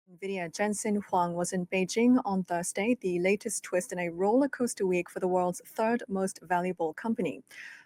Nvidia Jensen Huang was in Beijing on Thursday, the latest twist in a roller coaster week for the world's third most valuable company.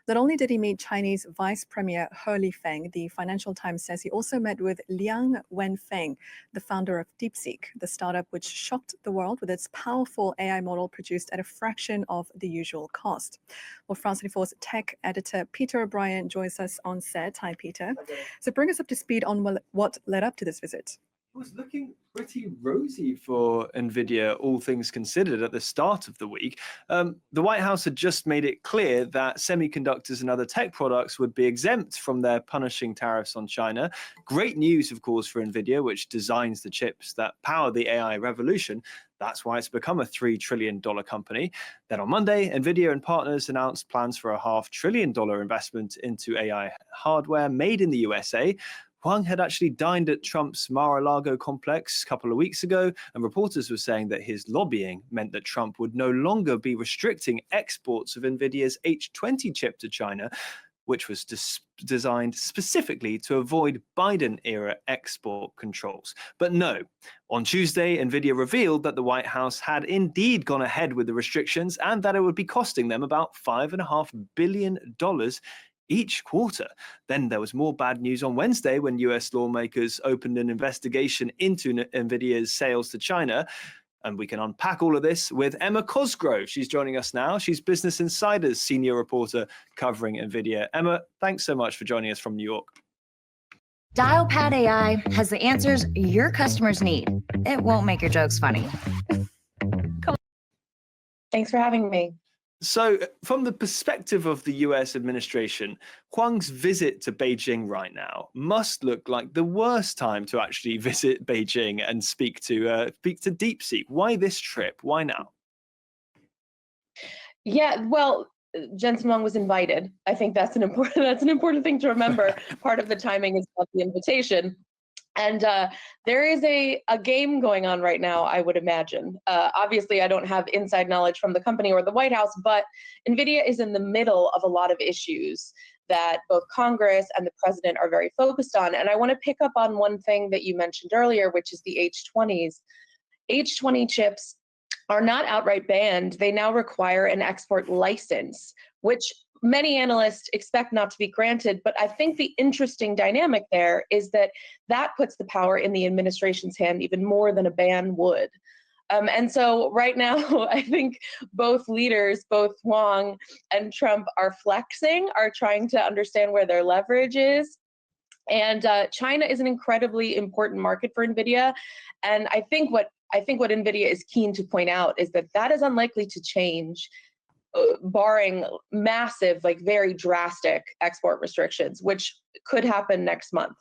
Not only did he meet Chinese Vice Premier He Lifeng, the Financial Times says he also met with Liang Wenfeng, the founder of DeepSeek, the startup which shocked the world with its powerful AI model produced at a fraction of the usual cost. Well, France 24's tech editor Peter O'Brien joins us on set. Hi, Peter. So bring us up to speed on what led up to this visit. It was looking pretty rosy for Nvidia, all things considered, at the start of the week. The White House had just made it clear that semiconductors and other tech products would be exempt from their punishing tariffs on China. Great news, of course, for Nvidia, which designs the chips that power the AI revolution. That's why it's become a $3 trillion company. Then on Monday, Nvidia and partners announced plans for a $500 billion investment into AI hardware made in the USA. Huang had actually dined at Trump's Mar-a-Lago complex a couple of weeks ago, and reporters were saying that his lobbying meant that Trump would no longer be restricting exports of Nvidia's H20 chip to China, which was designed specifically to avoid Biden-era export controls. But no, on Tuesday, Nvidia revealed that the White House had indeed gone ahead with the restrictions and that it would be costing them about $5.5 billion each quarter. Then there was more bad news on Wednesday when US lawmakers opened an investigation into Nvidia's sales to China. And we can unpack all of this with Emma Cosgrove. She's joining us now. She's Business Insider's senior reporter covering Nvidia. Emma, thanks so much for joining us from New York. Dialpad AI has the answers your customers need. It won't make your jokes funny. Thanks for having me. So from the perspective of the US administration, Huang's visit to Beijing right now must look like the worst time to actually visit Beijing and speak to DeepSeek. Why this trip? Why now? Yeah, well, Jensen Huang was invited. I think that's an important thing to remember. Part of the timing is about the invitation. And there is a game going on right now, I would imagine. Obviously, I don't have inside knowledge from the company or the White House, but NVIDIA is in the middle of a lot of issues that both Congress and the president are very focused on. And I want to pick up on one thing that you mentioned earlier, which is the H20s. H20 chips are not outright banned. They now require an export license, which many analysts expect not to be granted. But I think the interesting dynamic there is that puts the power in the administration's hand even more than a ban would. And so right now, I think both leaders, both Huang and Trump, are flexing, are trying to understand where their leverage is. And China is an incredibly important market for NVIDIA. And I think what NVIDIA is keen to point out is that is unlikely to change, barring massive, very drastic export restrictions, which could happen next month.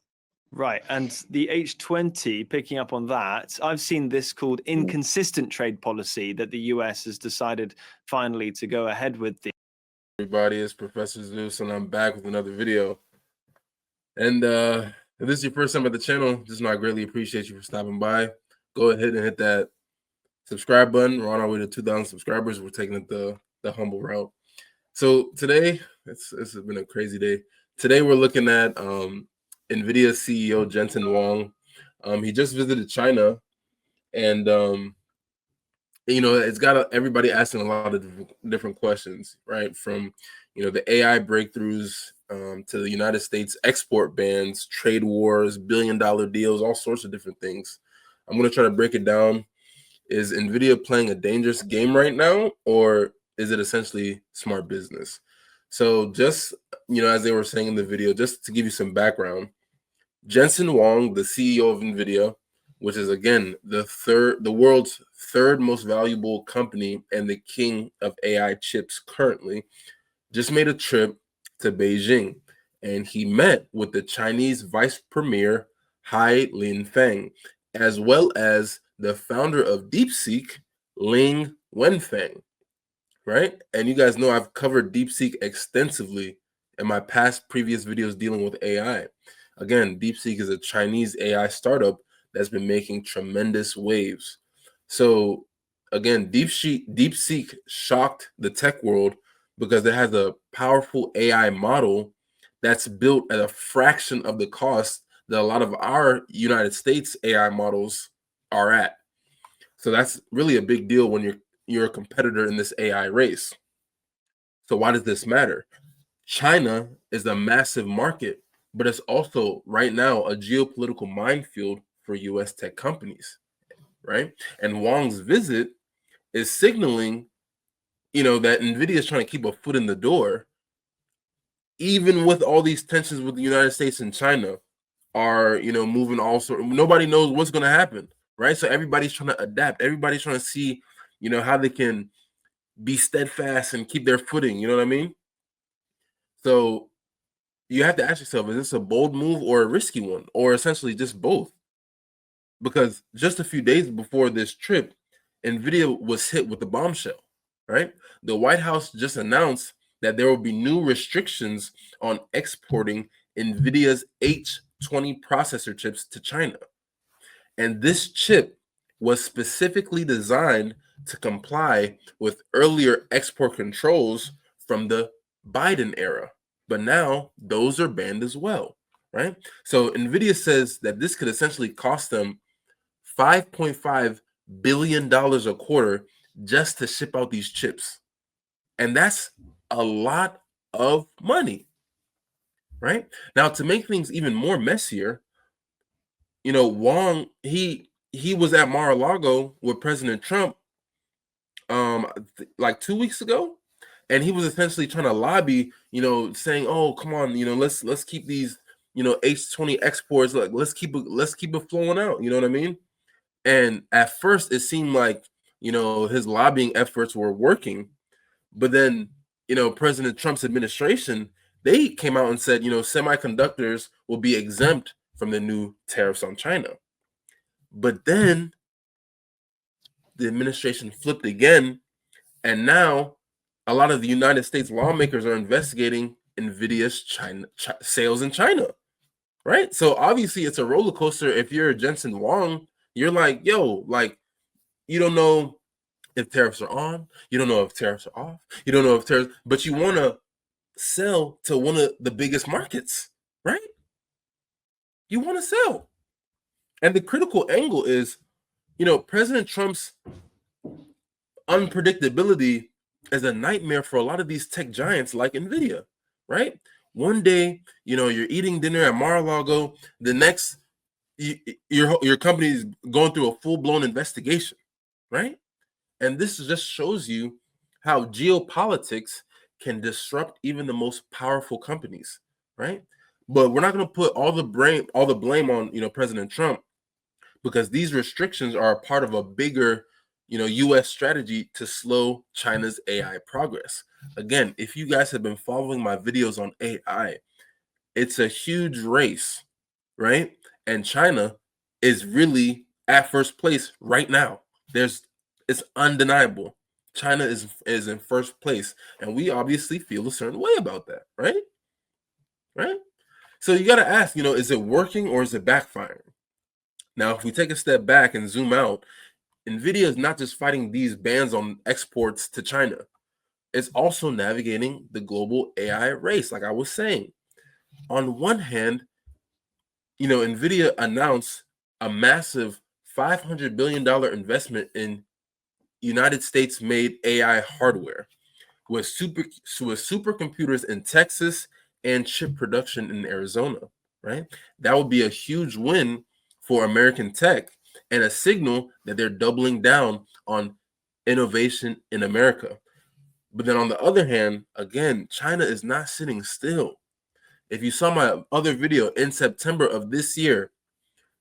Right, and the H20, picking up on that, I've seen this called inconsistent trade policy that the US has decided finally to go ahead with. Everybody, it's Professor Zeus, and I'm back with another video. And if this is your first time at the channel, just know I greatly appreciate you for stopping by. Go ahead and hit that subscribe button. We're on our way to 2,000 subscribers. We're taking it the humble route. So today, it's been a crazy day. Today we're looking at NVIDIA CEO Jensen Huang. He just visited China, and it's got everybody asking a lot of different questions, right? From the AI breakthroughs to the United States export bans, trade wars, billion-dollar deals, all sorts of different things. I'm going to try to break it down. Is NVIDIA playing a dangerous game right now, or is it essentially smart business? So just, as they were saying in the video, just to give you some background, Jensen Huang, the CEO of NVIDIA, which is, again, the world's third most valuable company and the king of AI chips currently, just made a trip to Beijing, and he met with the Chinese Vice Premier He Lifeng, as well as the founder of DeepSeek, Liang Wenfeng, right? And you guys know I've covered DeepSeek extensively in my previous videos dealing with AI. Again, DeepSeek is a Chinese AI startup that's been making tremendous waves. So again, DeepSeek shocked the tech world because it has a powerful AI model that's built at a fraction of the cost that a lot of our United States AI models are at. So that's really a big deal when you're a competitor in this AI race. So why does this matter? China is a massive market, but it's also right now a geopolitical minefield for US tech companies, right? And Huang's visit is signaling, that Nvidia is trying to keep a foot in the door, even with all these tensions with the United States and China are, moving all sort. Nobody knows what's going to happen, right? So everybody's trying to adapt. Everybody's trying to see, how they can be steadfast and keep their footing. You know what I mean? So you have to ask yourself, is this a bold move or a risky one, or essentially just both? Because just a few days before this trip, Nvidia was hit with the bombshell, right? The White House just announced that there will be new restrictions on exporting Nvidia's H20 processor chips to China. And this chip was specifically designed to comply with earlier export controls from the Biden era. But now those are banned as well, right? So Nvidia says that this could essentially cost them $5.5 billion a quarter just to ship out these chips. And that's a lot of money, right? Now, to make things even more messier, Wang, he was at Mar-a-Lago with President Trump like 2 weeks ago, and he was essentially trying to lobby, saying, "Oh, come on, let's keep these, H20 exports, like let's keep it flowing out." You know what I mean? And at first, it seemed like his lobbying efforts were working, but then President Trump's administration, they came out and said semiconductors will be exempt from the new tariffs on China. But then the administration flipped again, and now a lot of the United States lawmakers are investigating Nvidia's sales in China, right? So obviously it's a roller coaster. If you're Jensen Huang, you're like, yo, like, you don't know if tariffs are on, you don't know if tariffs are off, you don't know if tariffs, but you want to sell to one of the biggest markets, right? You want to sell. And the critical angle is, President Trump's unpredictability is a nightmare for a lot of these tech giants like Nvidia, right? One day, you're eating dinner at Mar-a-Lago. The next, your company is going through a full-blown investigation, right? And this just shows you how geopolitics can disrupt even the most powerful companies, right? But we're not going to put all the blame on President Trump, because these restrictions are a part of a bigger US strategy to slow China's AI progress. Again, if you guys have been following my videos on AI, it's a huge race, right? And China is really at first place right now. It's undeniable. China is in first place, and we obviously feel a certain way about that, right? Right? So you got to ask, is it working or is it backfiring? Now, if we take a step back and zoom out, Nvidia is not just fighting these bans on exports to China. It's also navigating the global AI race, like I was saying. On one hand, Nvidia announced a massive $500 billion investment in United States-made AI hardware with supercomputers in Texas and chip production in Arizona, right? That would be a huge win for American tech and a signal that they're doubling down on innovation in America. But then on the other hand, again, China is not sitting still. If you saw my other video in September of this year,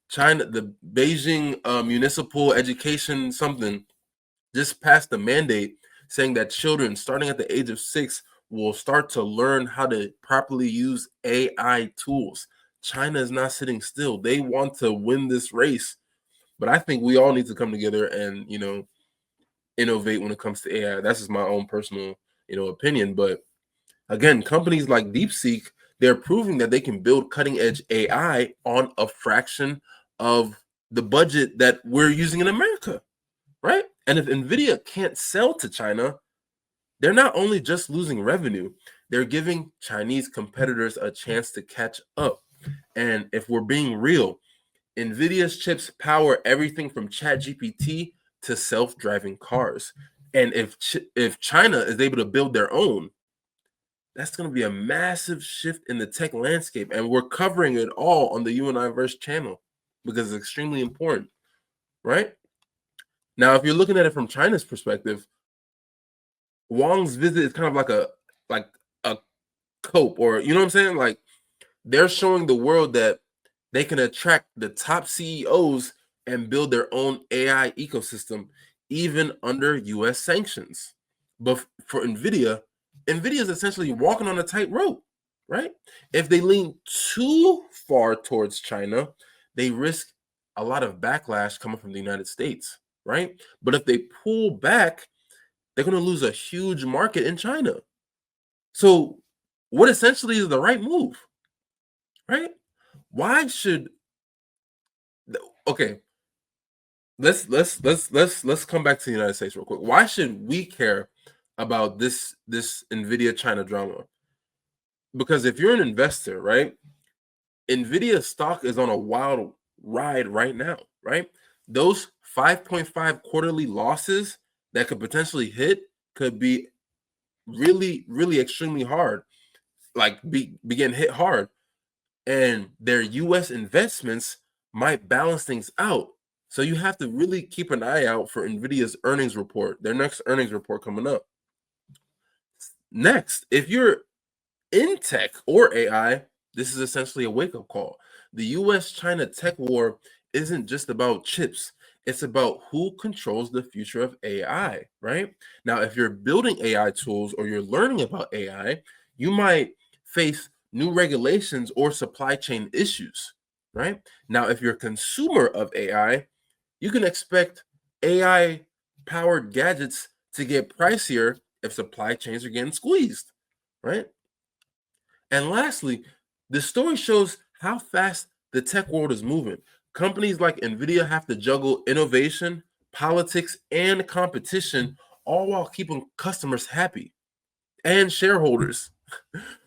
China, the Beijing municipal education something just passed a mandate saying that children starting at the age of 6 will start to learn how to properly use AI tools. China is not sitting still. They want to win this race. But I think we all need to come together and, innovate when it comes to AI. That's just my own personal, opinion. But again, companies like DeepSeek, they're proving that they can build cutting edge AI on a fraction of the budget that we're using in America, right? And if Nvidia can't sell to China, they're not only just losing revenue, they're giving Chinese competitors a chance to catch up. And if we're being real, Nvidia's chips power everything from ChatGPT to self-driving cars. And if China is able to build their own, that's going to be a massive shift in the tech landscape. And we're covering it all on the UNIverse channel because it's extremely important, right? Now, if you're looking at it from China's perspective, Huang's visit is kind of like a cope, or you know what I'm saying? Like, they're showing the world that they can attract the top CEOs and build their own AI ecosystem, even under US sanctions. But for Nvidia is essentially walking on a tightrope, right? If they lean too far towards China, they risk a lot of backlash coming from the United States, right? But if they pull back, they're going to lose a huge market in China. So, what essentially is the right move, right? Why should okay? Let's come back to the United States real quick. Why should we care about this Nvidia China drama? Because if you're an investor, right, Nvidia stock is on a wild ride right now, right? Those 5.5 quarterly losses that could potentially hit could be really, really extremely hard, like begin hit hard. And their US investments might balance things out. So you have to really keep an eye out for Nvidia's earnings report, their next earnings report coming up. Next, if you're in tech or AI, this is essentially a wake-up call. The US-China tech war isn't just about chips. It's about who controls the future of AI, right? Now, if you're building AI tools or you're learning about AI, you might face new regulations or supply chain issues, right? Now, if you're a consumer of AI, you can expect AI powered gadgets to get pricier if supply chains are getting squeezed, right? And lastly, the story shows how fast the tech world is moving. Companies like Nvidia have to juggle innovation, politics, and competition, all while keeping customers happy and shareholders.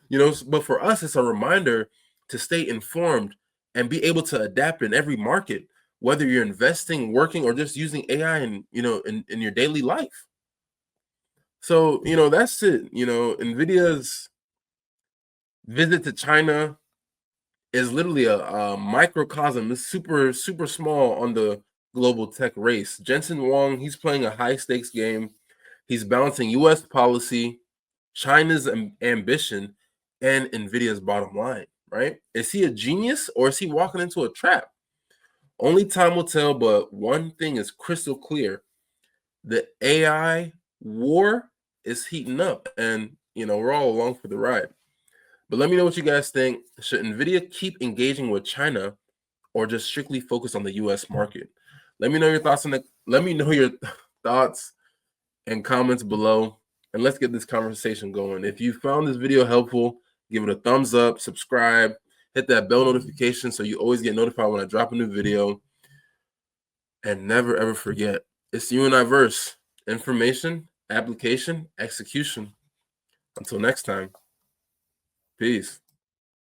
But for us, it's a reminder to stay informed and be able to adapt in every market, whether you're investing, working, or just using AI in your daily life. So, that's it. Nvidia's visit to China is literally a microcosm. It's super, super small on the global tech race. Jensen Huang, he's playing a high stakes game. He's balancing US policy, China's ambition, and Nvidia's bottom line, right? Is he a genius or is he walking into a trap? Only time will tell, but one thing is crystal clear. The AI war is heating up, and we're all along for the ride. But let me know what you guys think. Should Nvidia keep engaging with China or just strictly focus on the US market? Let me know your thoughts and comments below, and let's get this conversation going. If you found this video helpful, give it a thumbs up, subscribe, hit that bell notification so you always get notified when I drop a new video. And never ever forget, it's UNIverse. Information, application, execution. Until next time, peace.